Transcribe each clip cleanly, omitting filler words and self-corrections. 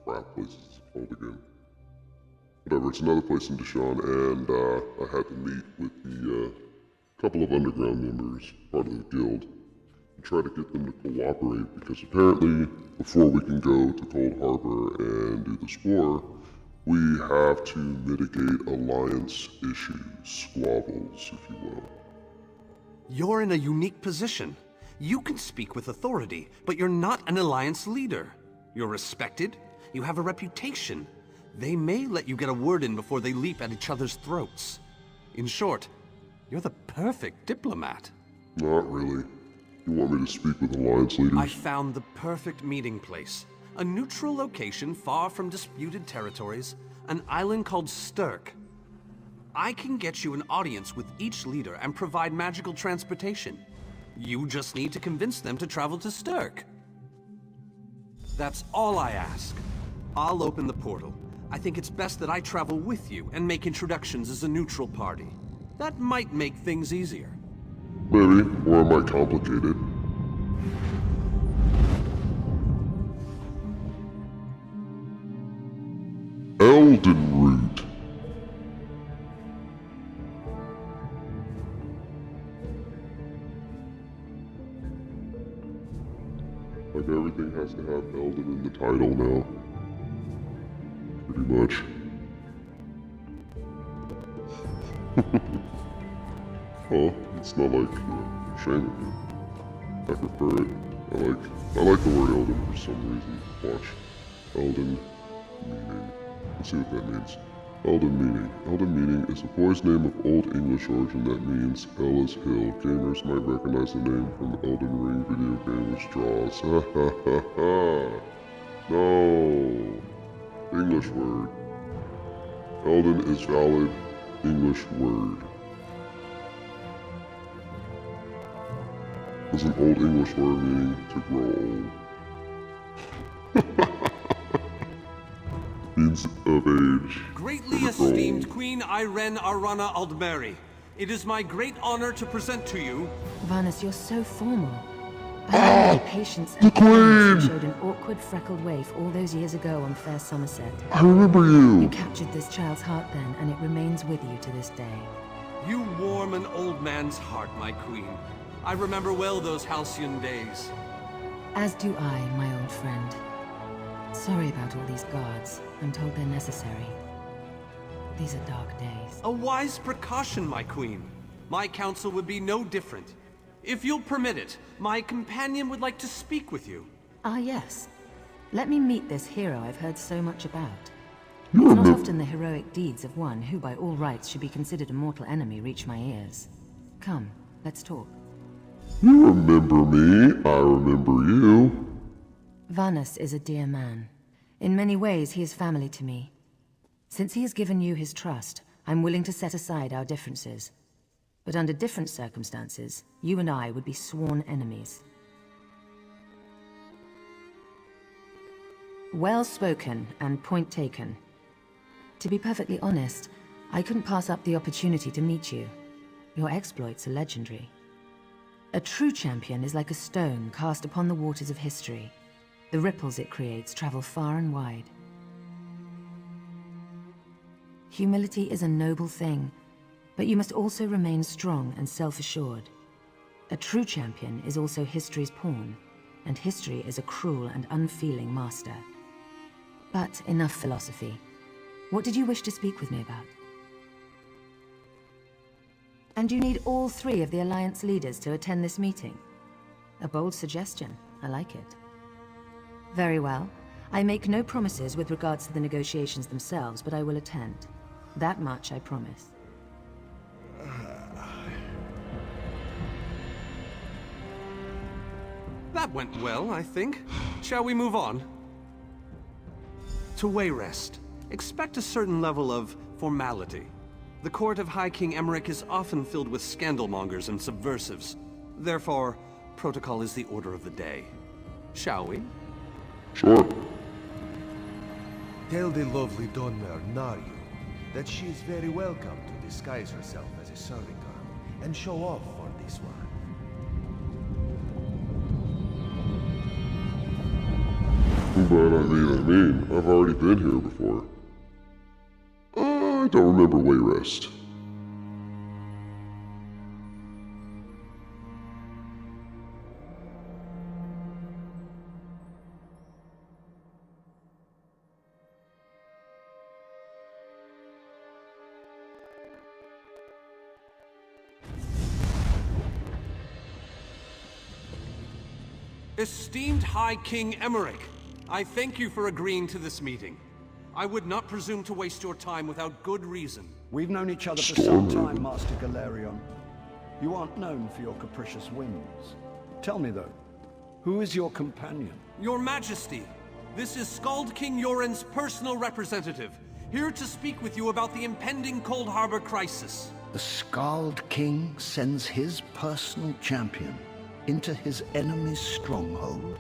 crap place is it called again? Whatever, it's another place in Deshaun, and I had to meet with the couple of underground members, part of the guild, and try to get them to cooperate, because apparently, before we can go to Cold Harbor and do the spore, we have to mitigate alliance issues, squabbles, if you will. You're in a unique position. You can speak with authority, but you're not an alliance leader. You're respected, you have a reputation. They may let you get a word in before they leap at each other's throats. In short, you're the perfect diplomat. Not really. You want me to speak with alliance leaders? I found the perfect meeting place. A neutral location far from disputed territories, an island called Stirk. I can get you an audience with each leader and provide magical transportation. You just need to convince them to travel to Stirk. That's all I ask. I'll open the portal. I think it's best that I travel with you and make introductions as a neutral party. That might make things easier. Maybe, or it might complicate it. EldN route. Like everything has to have EldN in the title now. Pretty much. Well, it's not like shame of it. I prefer it. I like the word EldN for some reason. Watch. EldN meaning. Let's see what that means. EldN meaning. EldN meaning is a boy's name of Old English origin that means El is hill. Gamers might recognize the name from the Elden Ring video game which draws. Ha ha ha ha. No. English word. EldN is valid English word. Is an Old English word meaning to grow old. Means of age. Greatly esteemed Queen Irene Arana Aldmeri, it is my great honor to present to you... Varnus, you're so formal. I remember the patience and kindness you showed an awkward, freckled waif all those years ago on Fair Somerset. I remember you. You captured this child's heart then, and it remains with you to this day. You warm an old man's heart, my queen. I remember well those halcyon days. As do I, my old friend. Sorry about all these guards. I'm told they're necessary. These are dark days. A wise precaution, my queen. My counsel would be no different. If you'll permit it, my companion would like to speak with you. Ah, yes. Let me meet this hero I've heard so much about. It's not often the heroic deeds of one who by all rights should be considered a mortal enemy reach my ears. Come, let's talk. You remember me, I remember you. Varnus is a dear man. In many ways, he is family to me. Since he has given you his trust, I'm willing to set aside our differences. But under different circumstances, you and I would be sworn enemies. Well spoken and point taken. To be perfectly honest, I couldn't pass up the opportunity to meet you. Your exploits are legendary. A true champion is like a stone cast upon the waters of history. The ripples it creates travel far and wide. Humility is a noble thing, but you must also remain strong and self-assured. A true champion is also history's pawn, and history is a cruel and unfeeling master. But enough philosophy. What did you wish to speak with me about? And you need all three of the Alliance leaders to attend this meeting? A bold suggestion. I like it. Very well. I make no promises with regards to the negotiations themselves, but I will attend. That much I promise. That went well, I think. Shall we move on? To Wayrest, expect a certain level of formality. The court of High King Emmerich is often filled with scandalmongers and subversives. Therefore, protocol is the order of the day. Shall we? Sure. Tell the lovely Donna Nario that she is very welcome to disguise herself as a serving girl and show off for this one. but I mean, I've already been here before. I don't remember Wayrest. Esteemed High King Emmerich, I thank you for agreeing to this meeting. I would not presume to waste your time without good reason. We've known each other for some time, Master Galerion. You aren't known for your capricious whims. Tell me though, who is your companion? Your Majesty, this is Skald King Yoren's personal representative, here to speak with you about the impending Cold Harbor crisis. The Skald King sends his personal champion into his enemy's stronghold.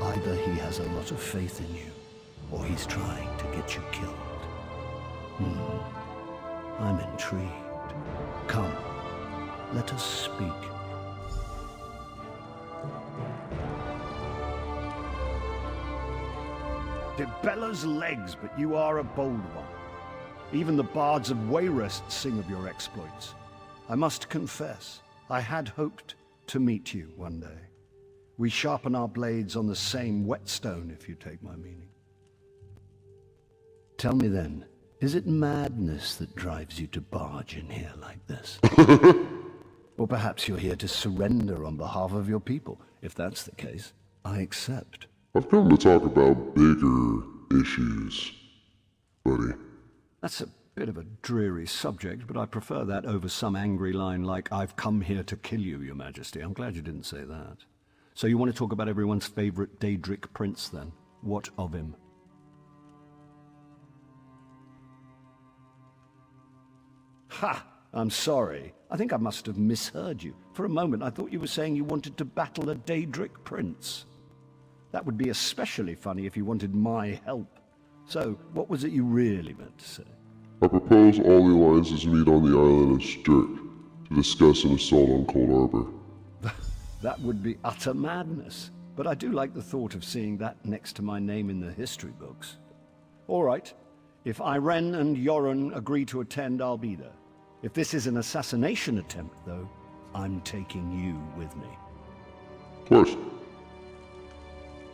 Either he has a lot of faith in you, or he's trying to get you killed. I'm intrigued. Come, let us speak. It bellows legs, but you are a bold one. Even the bards of Wayrest sing of your exploits. I must confess, I had hoped to meet you one day. We sharpen our blades on the same whetstone, if you take my meaning. Tell me then, is it madness that drives you to barge in here like this? Or perhaps you're here to surrender on behalf of your people. If that's the case, I accept. I've come to talk about bigger issues, buddy. That's a bit of a dreary subject, but I prefer that over some angry line like, "I've come here to kill you, Your Majesty." I'm glad you didn't say that. So you want to talk about everyone's favorite Daedric prince, then? What of him? Ha! I'm sorry. I think I must have misheard you. For a moment, I thought you were saying you wanted to battle a Daedric prince. That would be especially funny if you wanted my help. So, what was it you really meant to say? I propose all the alliances meet on the island of Stirk to discuss an assault on Cold Harbor. That would be utter madness, but I do like the thought of seeing that next to my name in the history books. All right, if Irene and Yoren agree to attend, I'll be there. If this is an assassination attempt, though, I'm taking you with me. Of course.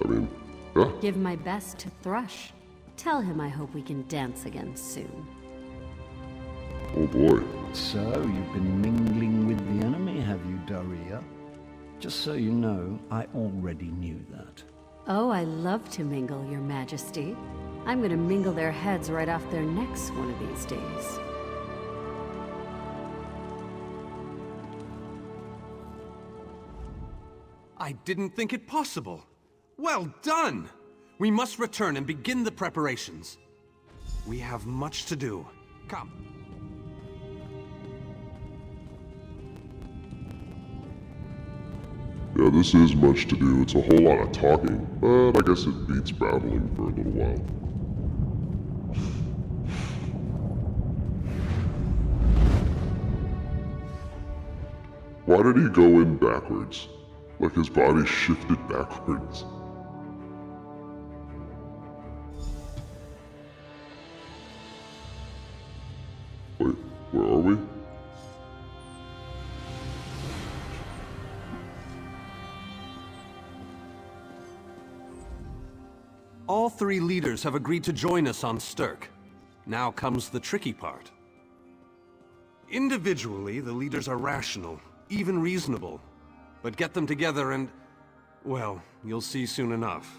I mean, yeah. Give my best to Thrush. Tell him I hope we can dance again soon. Oh boy. So, you've been mingling with the enemy, have you, Daria? Just so you know, I already knew that. Oh, I love to mingle, Your Majesty. I'm gonna mingle their heads right off their necks one of these days. I didn't think it possible. Well done! We must return and begin the preparations. We have much to do. Come. Yeah, this is much to do. It's a whole lot of talking, but I guess it beats battling for a little while. Why did he go in backwards? Like his body shifted backwards. Wait, where are we? All three leaders have agreed to join us on Stirk. Now comes the tricky part. Individually, the leaders are rational, even reasonable. But get them together and, well, you'll see soon enough.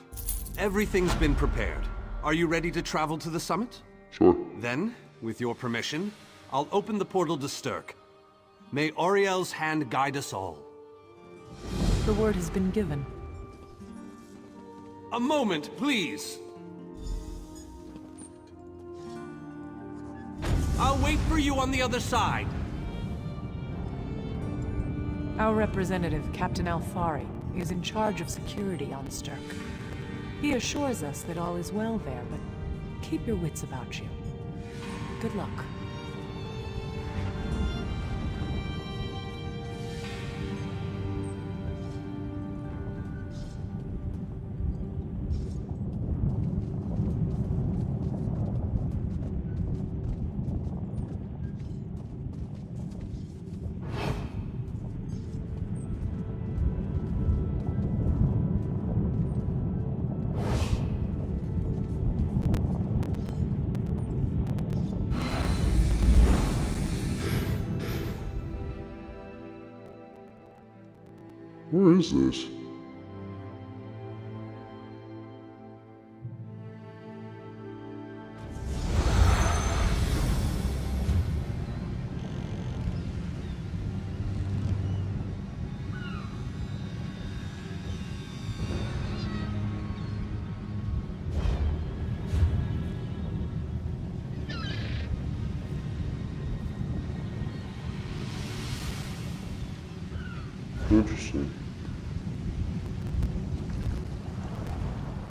Everything's been prepared. Are you ready to travel to the summit? Sure. Then, with your permission, I'll open the portal to Stirk. May Auriel's hand guide us all. The word has been given. A moment, please! I'll wait for you on the other side. Our representative, Captain Alfari, is in charge of security on Stirk. He assures us that all is well there, but keep your wits about you. Good luck. is this? Interesting.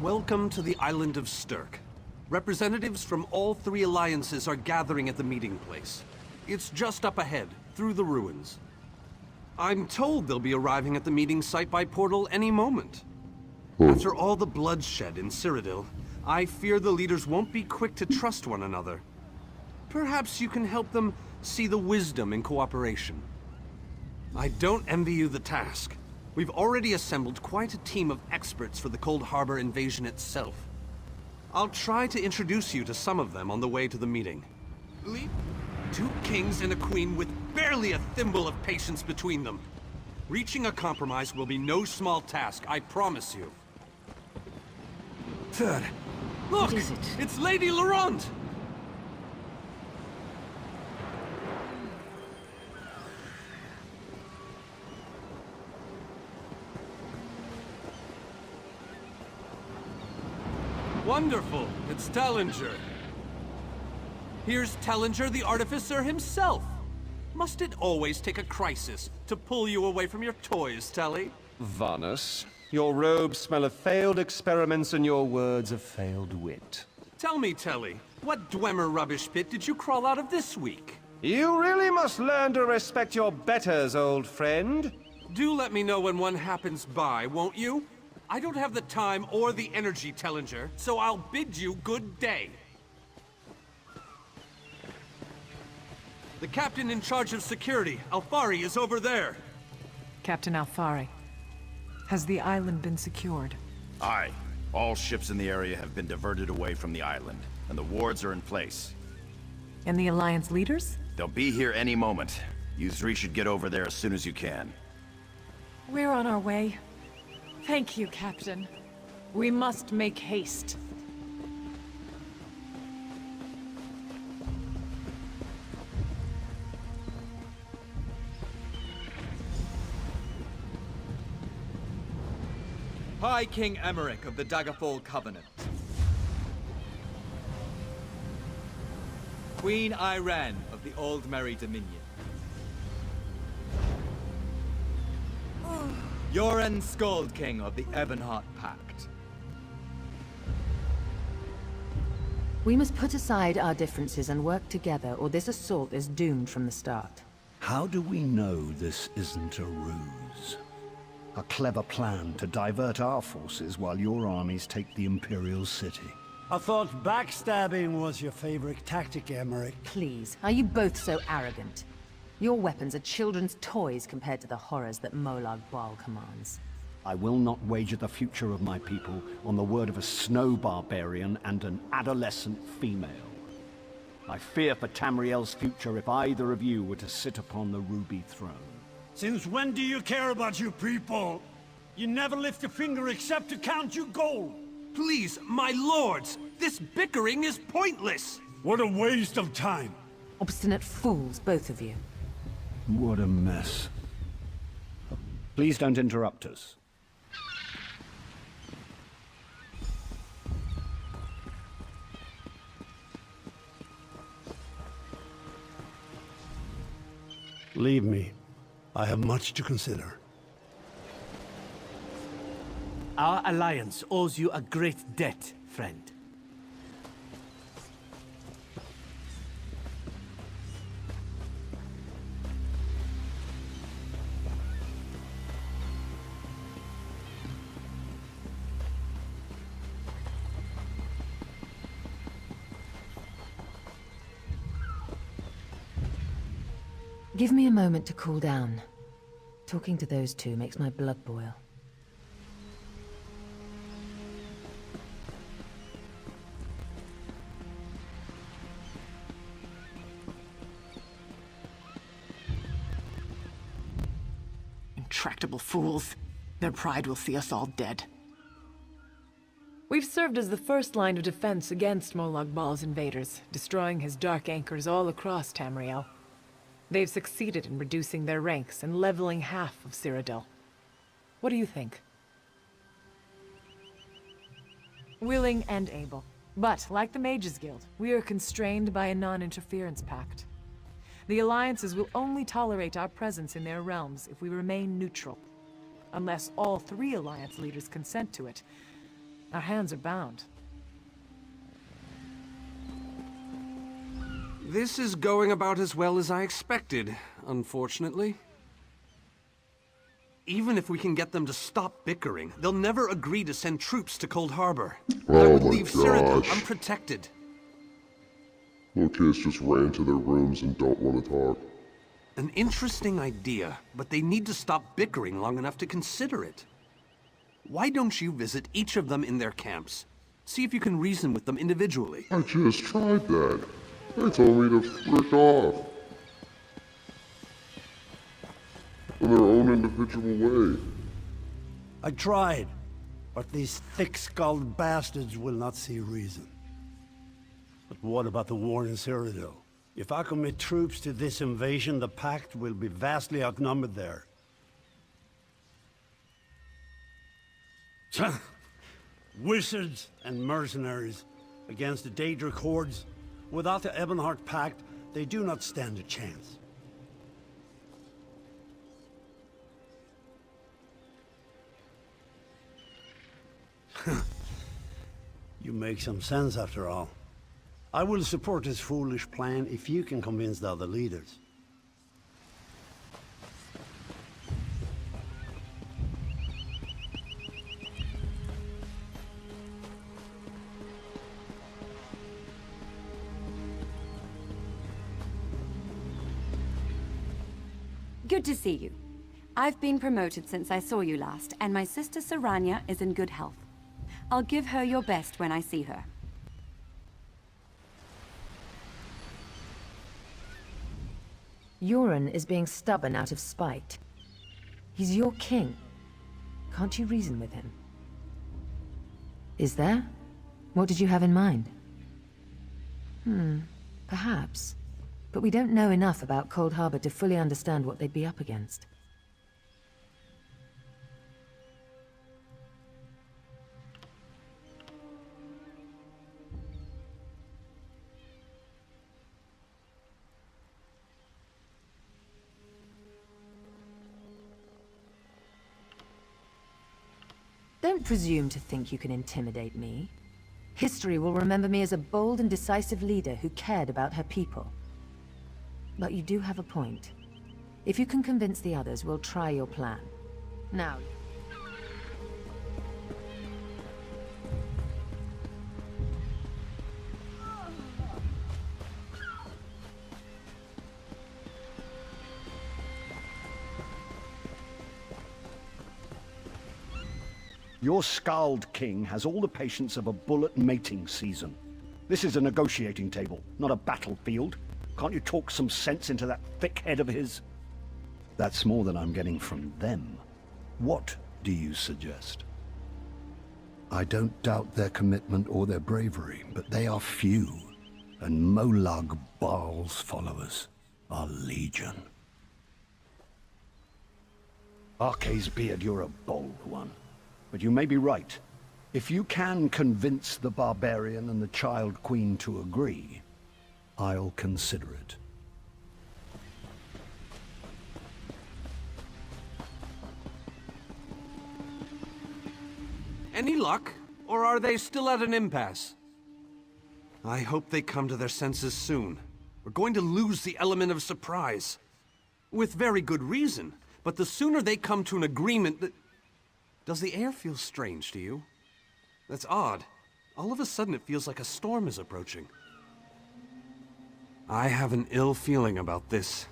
Welcome to the island of Stirk. Representatives from all three alliances are gathering at the meeting place. It's just up ahead, through the ruins. I'm told they'll be arriving at the meeting site by portal any moment. After all the bloodshed in Cyrodiil, I fear the leaders won't be quick to trust one another. Perhaps you can help them see the wisdom in cooperation. I don't envy you the task. We've already assembled quite a team of experts for the Cold Harbor invasion itself. I'll try to introduce you to some of them on the way to the meeting. Two kings and a queen with barely a thimble of patience between them. Reaching a compromise will be no small task, I promise you. Third, look! What is it? It's Lady Laurent! Wonderful! It's Tellinger. Here's Tellinger the Artificer himself. Must it always take a crisis to pull you away from your toys, Telly? Vanus, your robes smell of failed experiments and your words of failed wit. Tell me, Telly, what Dwemer rubbish pit did you crawl out of this week? You really must learn to respect your betters, old friend. Do let me know when one happens by, won't you? I don't have the time or the energy, Tellinger, so I'll bid you good day. The captain in charge of security, Alfari, is over there. Captain Alfari, has the island been secured? Aye. All ships in the area have been diverted away from the island, and the wards are in place. And the Alliance leaders? They'll be here any moment. You three should get over there as soon as you can. We're on our way. Thank you, Captain. We must make haste. High King Emmerich of the Daggerfall Covenant. Queen Irene of the Old Merry Dominion. Yoren Skald King of the Ebonheart Pact. We must put aside our differences and work together, or this assault is doomed from the start. How do we know this isn't a ruse? A clever plan to divert our forces while your armies take the Imperial City. I thought backstabbing was your favorite tactic, Emmerich. Please, are you both so arrogant? Your weapons are children's toys compared to the horrors that Molag Bal commands. I will not wager the future of my people on the word of a snow barbarian and an adolescent female. I fear for Tamriel's future if either of you were to sit upon the Ruby Throne. Since when do you care about your people? You never lift a finger except to count your gold. Please, my lords, this bickering is pointless. What a waste of time. Obstinate fools, both of you. What a mess. Please don't interrupt us. Leave me. I have much to consider. Our alliance owes you a great debt, friend. Give me a moment to cool down. Talking to those two makes my blood boil. Intractable fools. Their pride will see us all dead. We've served as the first line of defense against Molag Bal's invaders, destroying his dark anchors all across Tamriel. They've succeeded in reducing their ranks and leveling half of Cyrodiil. What do you think? Willing and able. But, like the Mages Guild, we are constrained by a non-interference pact. The alliances will only tolerate our presence in their realms if we remain neutral. Unless all 3 alliance leaders consent to it, our hands are bound. This is going about as well as I expected, unfortunately. Even if we can get them to stop bickering, they'll never agree to send troops to Cold Harbor. That would leave Cyrodiil unprotected. Little kids just ran to their rooms and don't want to talk. An interesting idea, but they need to stop bickering long enough to consider it. Why don't you visit each of them in their camps? See if you can reason with them individually. I just tried that. They told me to frick off. In their own individual way. I tried, but these thick-skulled bastards will not see reason. But what about the war in Cyrodiil? If I commit troops to this invasion, the Pact will be vastly outnumbered there. Wizards and mercenaries against the Daedric hordes. Without the Ebonheart Pact, they do not stand a chance. You make some sense after all. I will support this foolish plan if you can convince the other leaders. Good to see you. I've been promoted since I saw you last, and my sister Saranya is in good health. I'll give her your best when I see her. Yoren is being stubborn out of spite. He's your king. Can't you reason with him? Is there? What did you have in mind? Perhaps. But we don't know enough about Cold Harbor to fully understand what they'd be up against. Don't presume to think you can intimidate me. History will remember me as a bold and decisive leader who cared about her people. But you do have a point. If you can convince the others, we'll try your plan. Now... Your Scald King has all the patience of a bull at mating season. This is a negotiating table, not a battlefield. Can't you talk some sense into that thick head of his? That's more than I'm getting from them. What do you suggest? I don't doubt their commitment or their bravery, but they are few, and Molag Bal's followers are legion. Arce's beard, you're a bold one. But you may be right. If you can convince the barbarian and the Child Queen to agree, I'll consider it. Any luck? Or are they still at an impasse? I hope they come to their senses soon. We're going to lose the element of surprise. With very good reason. But the sooner they come to an agreement... Does the air feel strange to you? That's odd. All of a sudden it feels like a storm is approaching. I have an ill feeling about this.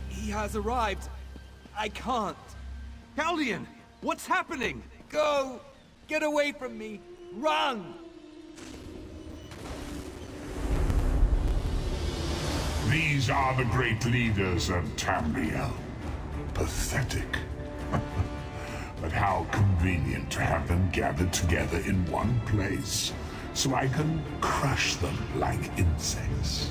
He has arrived. I can't. Caldian! What's happening? Go! Get away from me! Run! These are the great leaders of Tamriel. pathetic. But how convenient to have them gathered together in one place, so I can crush them like insects.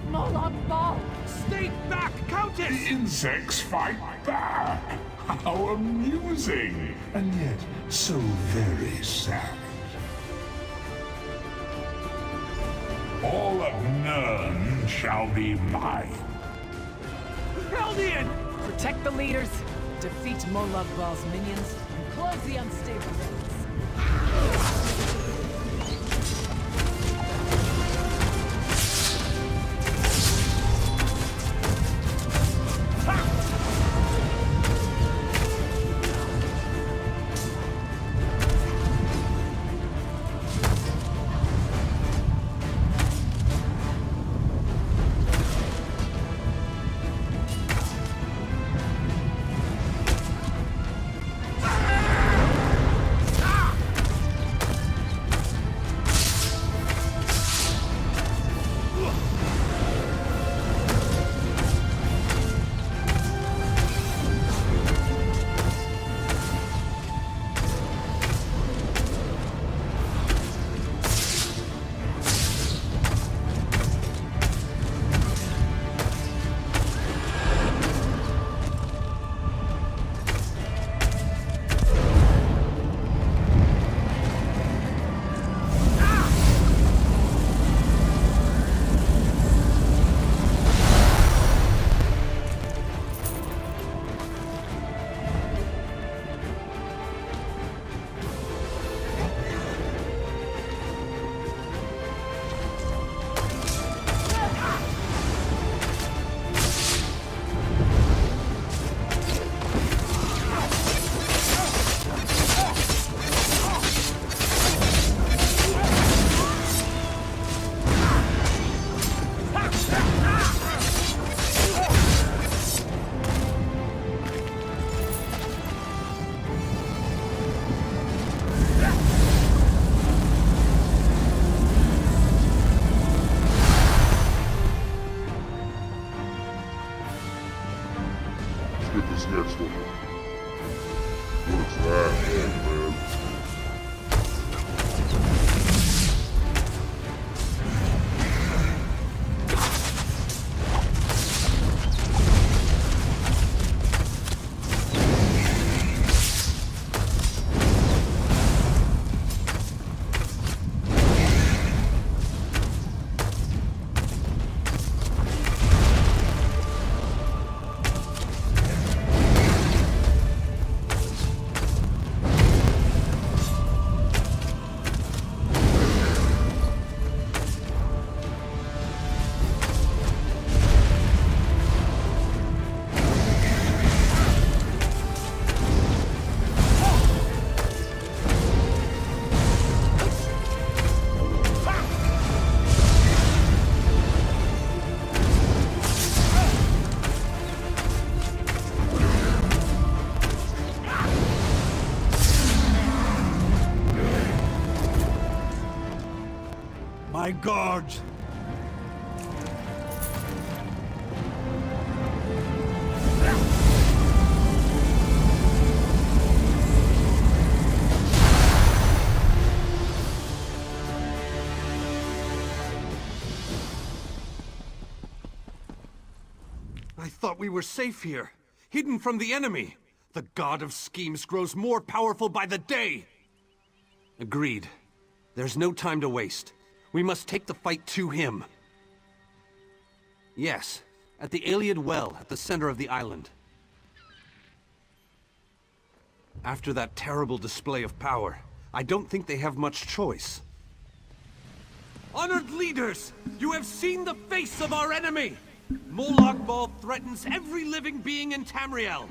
Moloch Ball! Stay back, Countess! The insects fight back! How amusing! And yet, so very sad. All of Nern shall be mine. EldN! Protect the leaders, defeat Moloch Ball's minions, and close the unstable roads. Let's get this next one. What's that, man? My guards! I thought we were safe here, hidden from the enemy. The god of schemes grows more powerful by the day. Agreed. There's no time to waste. We must take the fight to him. Yes, at the Iliad Well at the center of the island. After that terrible display of power, I don't think they have much choice. Honored leaders, you have seen the face of our enemy! Moloch Ball threatens every living being in Tamriel.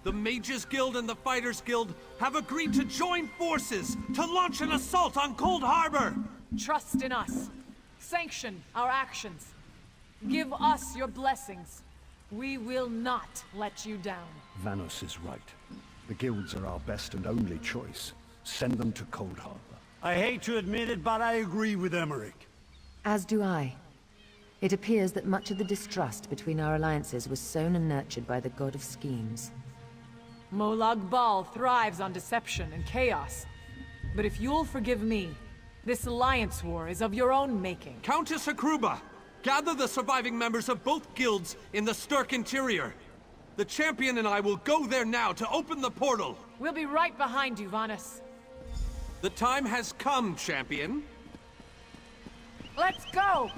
The Mages Guild and the Fighters Guild have agreed to join forces to launch an assault on Cold Harbor! Trust in us. Sanction our actions. Give us your blessings. We will not let you down. Vanos is right. The guilds are our best and only choice. Send them to Cold Harbor. I hate to admit it, but I agree with Emmerich. As do I. It appears that much of the distrust between our alliances was sown and nurtured by the god of schemes. Molag Bal thrives on deception and chaos. But if you'll forgive me, this alliance war is of your own making. Countess Akruba, gather the surviving members of both guilds in the Sturk interior. The champion and I will go there now to open the portal. We'll be right behind you, Vanus. The time has come, champion. Let's go!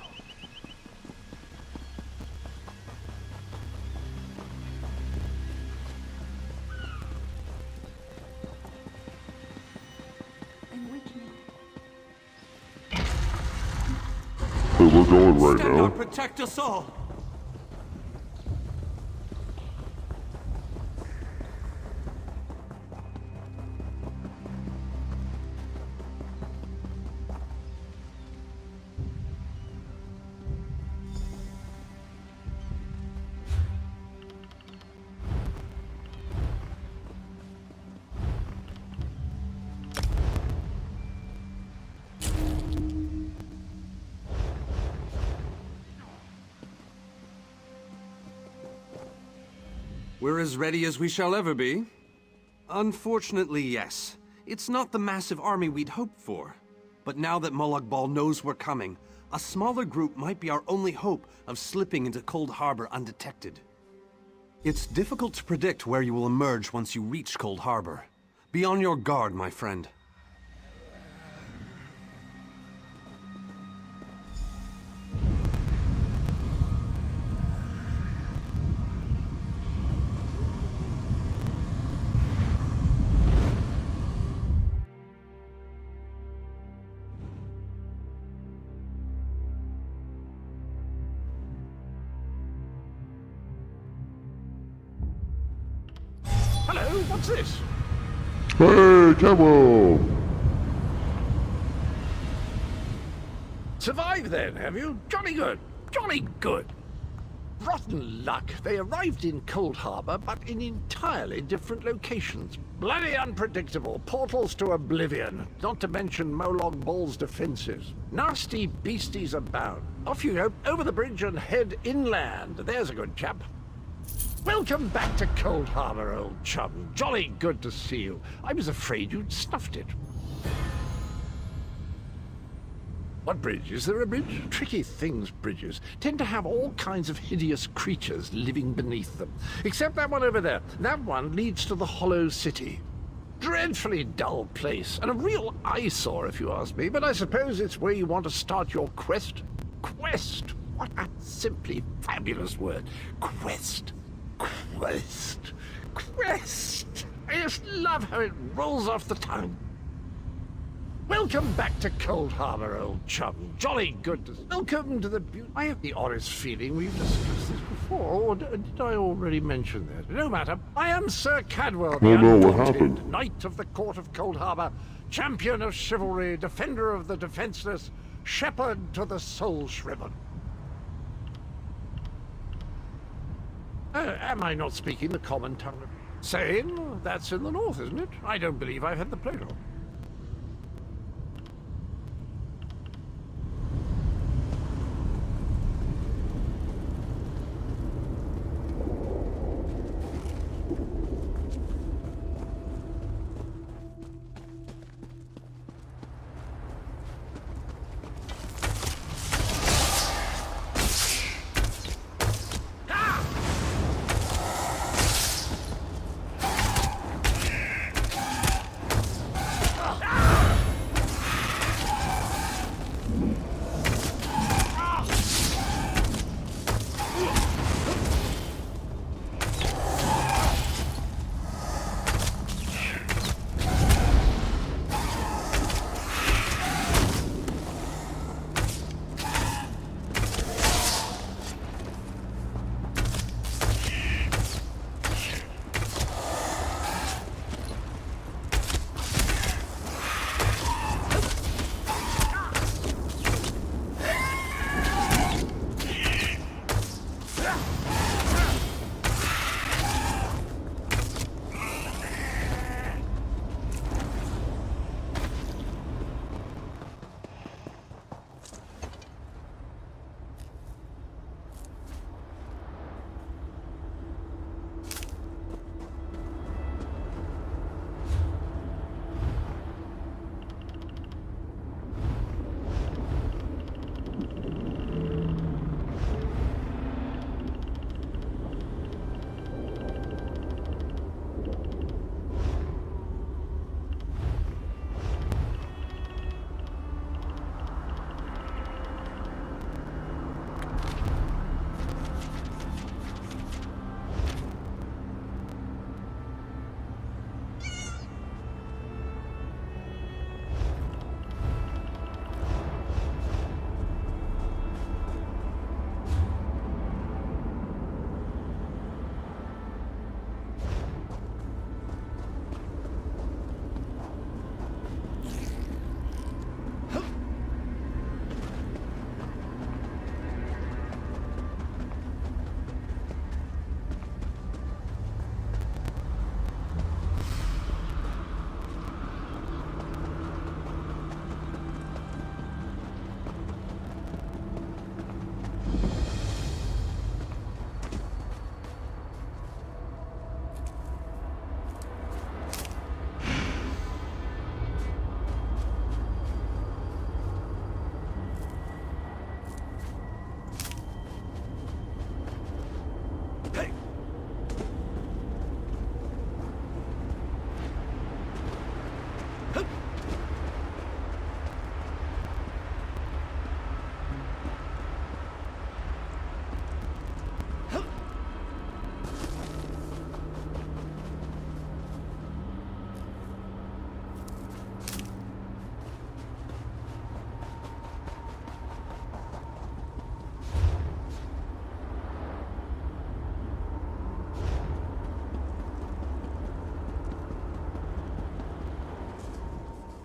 Hey, we're going right Stand now. up, protect us all. We're as ready as we shall ever be. Unfortunately, yes. It's not the massive army we'd hoped for. But now that Molag Bal knows we're coming, a smaller group might be our only hope of slipping into Cold Harbor undetected. It's difficult to predict where you will emerge once you reach Cold Harbor. Be on your guard, my friend. Hello, what's this? Hey, Camo! Survived then, have you? Jolly good. Jolly good. Rotten luck. They arrived in Cold Harbor, but in entirely different locations. Bloody unpredictable. Portals to oblivion. Not to mention Molag Bal's defenses. Nasty beasties abound. Off you go, over the bridge and head inland. There's a good chap. Welcome back to Cold Harbor, old chum. Jolly good to see you. I was afraid you'd snuffed it. What bridge? Is there a bridge? Tricky things, bridges. Tend to have all kinds of hideous creatures living beneath them. Except that one over there. That one leads to the Hollow City. Dreadfully dull place, and a real eyesore if you ask me, but I suppose it's where you want to start your quest. Quest! What a simply fabulous word. Quest. Quest. Quest. I just love how it rolls off the tongue. Welcome back to Cold Harbor, old chum. Jolly good to... Welcome to the I have the honest feeling we've discussed this before, or did I already mention that? No matter. I am Sir Cadwell, the No, what Undaunted, happened? Knight of the Court of Cold Harbor, champion of chivalry, defender of the defenseless, shepherd to the soul-shriven. Am I not speaking the common tongue? Sane? That's in the north, isn't it? I don't believe I've had the pleasure.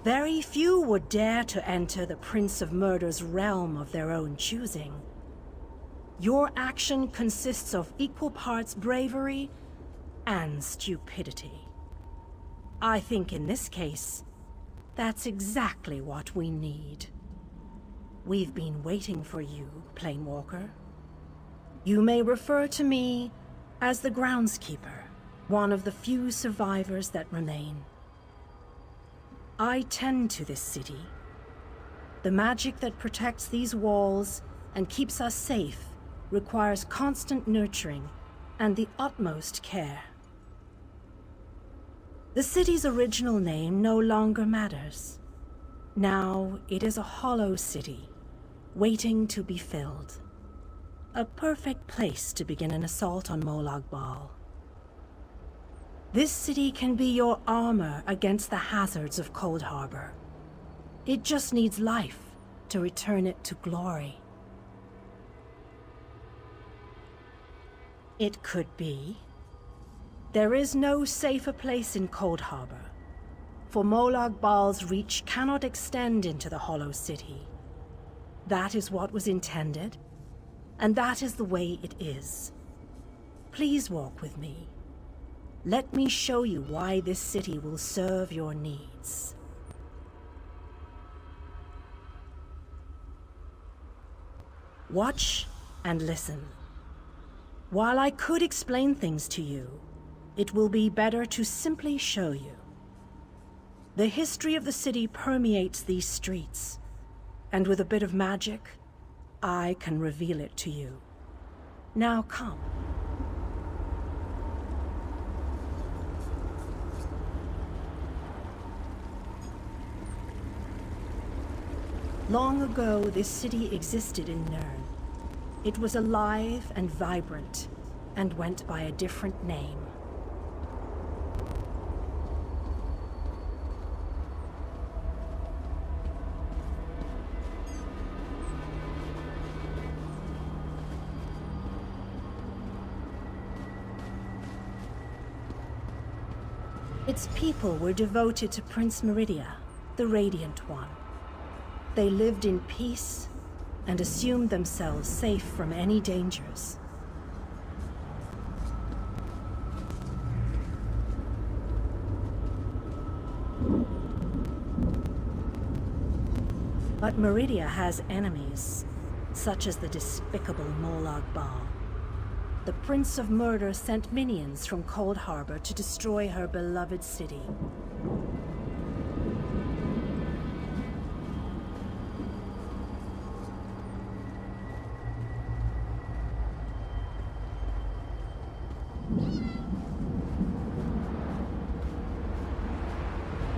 Very few would dare to enter the Prince of Murder's realm of their own choosing. Your action consists of equal parts bravery and stupidity. I think in this case, that's exactly what we need. We've been waiting for you, Planewalker. You may refer to me as the Groundskeeper, one of the few survivors that remain. I tend to this city. The magic that protects these walls and keeps us safe requires constant nurturing and the utmost care. The city's original name no longer matters. Now it is a hollow city, waiting to be filled. A perfect place to begin an assault on Molag Bal. This city can be your armor against the hazards of Cold Harbor. It just needs life to return it to glory. It could be. There is no safer place in Cold Harbor, for Molag Bal's reach cannot extend into the Hollow City. That is what was intended, and that is the way it is. Please walk with me. Let me show you why this city will serve your needs. Watch and listen. While I could explain things to you, it will be better to simply show you. The history of the city permeates these streets, and with a bit of magic, I can reveal it to you. Now come. Long ago, this city existed in Nirn. It was alive and vibrant, and went by a different name. Its people were devoted to Prince Meridia, the Radiant One. They lived in peace and assumed themselves safe from any dangers. But Meridia has enemies, such as the despicable Molag Bal. The Prince of Murder sent minions from Cold Harbor to destroy her beloved city.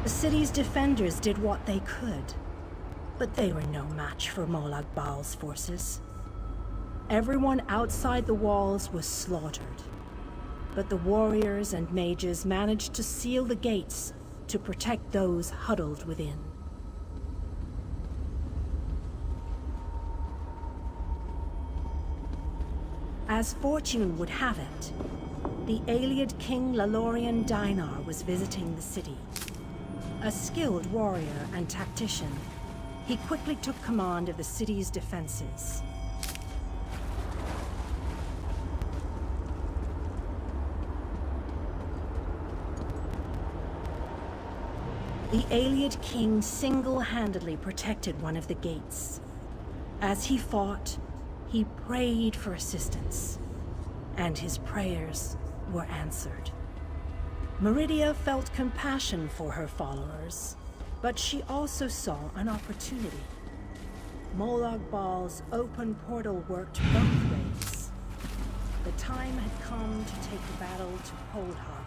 The city's defenders did what they could, but they were no match for Molag Bal's forces. Everyone outside the walls was slaughtered, but the warriors and mages managed to seal the gates to protect those huddled within. As fortune would have it, the Ayleid King Lalorian Dinar was visiting the city. A skilled warrior and tactician, he quickly took command of the city's defenses. The Ayleid King single-handedly protected one of the gates. As he fought, he prayed for assistance, and his prayers were answered. Meridia felt compassion for her followers, but she also saw an opportunity. Molag Bal's open portal worked both ways. The time had come to take the battle to Cold Harbor.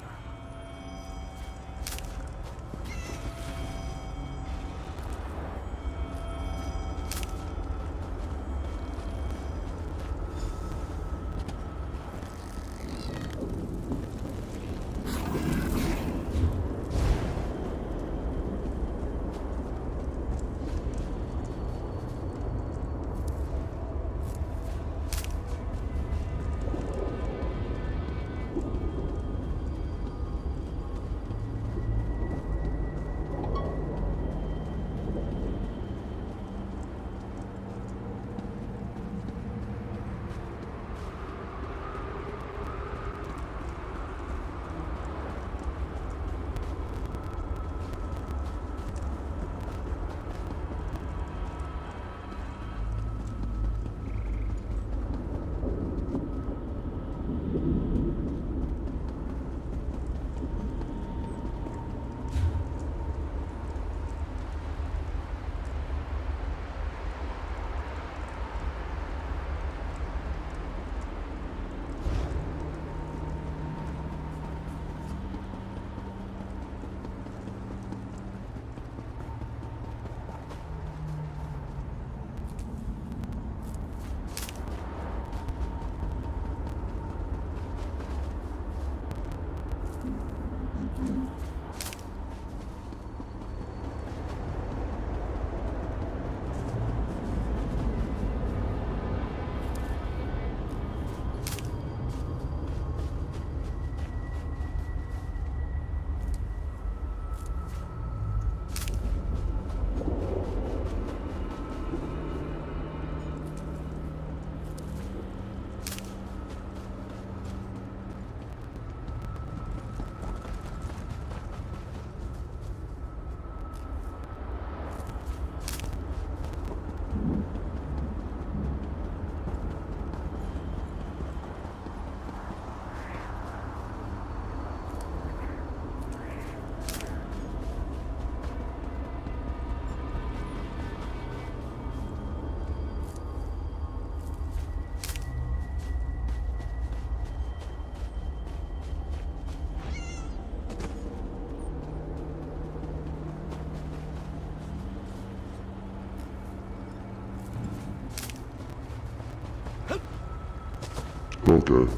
Okay.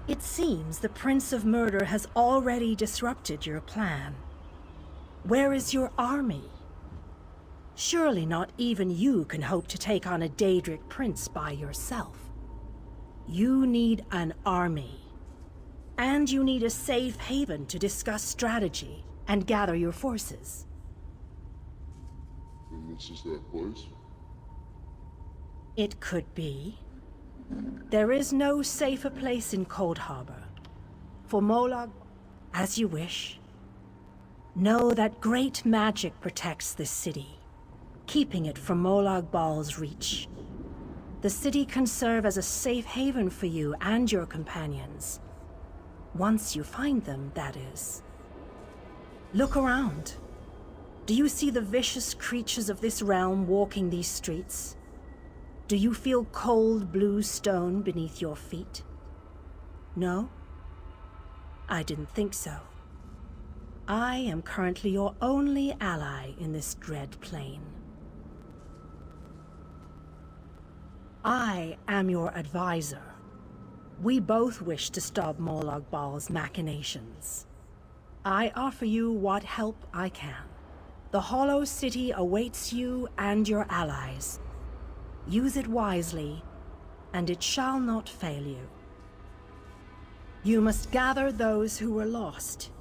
It seems the Prince of Murder has already disrupted your plan. Where is your army? Surely not even you can hope to take on a Daedric prince by yourself. You need an army. And you need a safe haven to discuss strategy and gather your forces. And this is that place? It could be. There is no safer place in Cold Harbor. For Molag, as you wish. Know that great magic protects this city, keeping it from Molag Bal's reach. The city can serve as a safe haven for you and your companions. Once you find them, that is. Look around. Do you see the vicious creatures of this realm walking these streets? Do you feel cold blue stone beneath your feet? No? I didn't think so. I am currently your only ally in this dread plane. I am your advisor. We both wish to stop Molag Bal's machinations. I offer you what help I can. The Hollow City awaits you and your allies. Use it wisely, and it shall not fail you. You must gather those who were lost.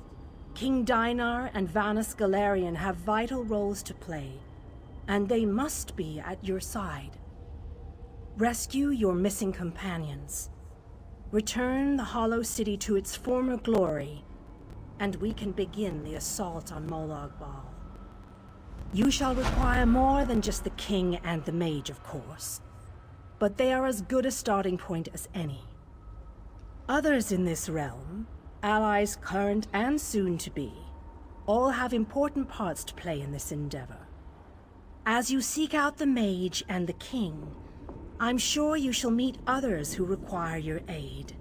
King Dinar and Vanus Galarian have vital roles to play, and they must be at your side. Rescue your missing companions. Return the Hollow City to its former glory, and we can begin the assault on Molag Bal. You shall require more than just the king and the mage, of course, but they are as good a starting point as any. Others in this realm, allies current and soon to be, all have important parts to play in this endeavor. As you seek out the mage and the king, I'm sure you shall meet others who require your aid.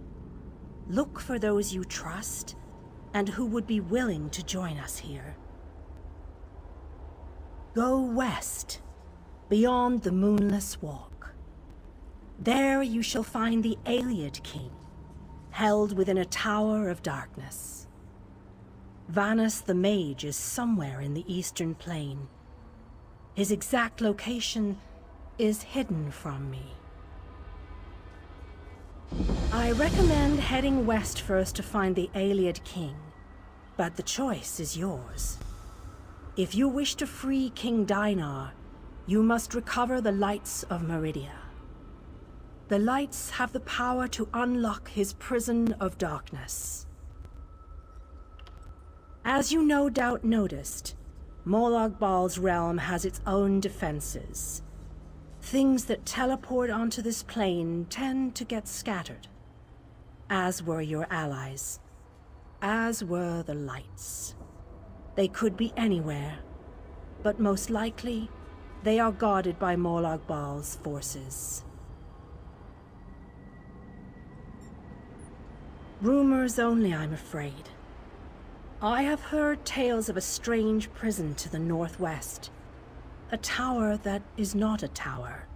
Look for those you trust and who would be willing to join us here. Go west, beyond the Moonless Walk. There you shall find the Ayleid King, held within a tower of darkness. Vanus the Mage is somewhere in the Eastern Plain. His exact location is hidden from me. I recommend heading west first to find the Ayleid King, but the choice is yours. If you wish to free King Dinar, you must recover the lights of Meridia. The lights have the power to unlock his prison of darkness. As you no doubt noticed, Molag Bal's realm has its own defenses. Things that teleport onto this plane tend to get scattered. As were your allies. As were the lights. They could be anywhere, but most likely, they are guarded by Molag Bal's forces. Rumors only, I'm afraid. I have heard tales of a strange prison to the northwest. A tower that is not a tower,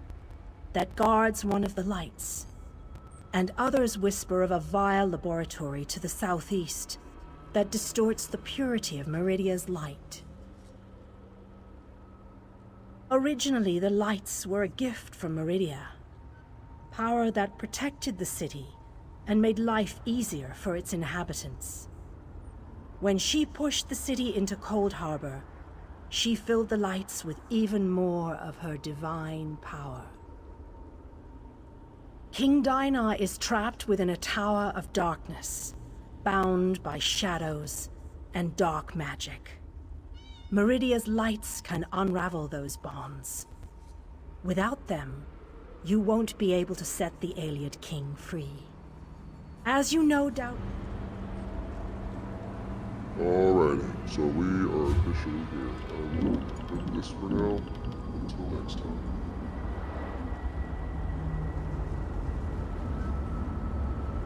that guards one of the lights. And others whisper of a vile laboratory to the southeast that distorts the purity of Meridia's light. Originally, the lights were a gift from Meridia, power that protected the city and made life easier for its inhabitants. When she pushed the city into Cold Harbor, she filled the lights with even more of her divine power. King Dinar is trapped within a tower of darkness, bound by shadows and dark magic. Meridia's lights can unravel those bonds. Without them, you won't be able to set the Ayleid King free. As you no doubt... Alrighty, so we are officially here. I will do this for now until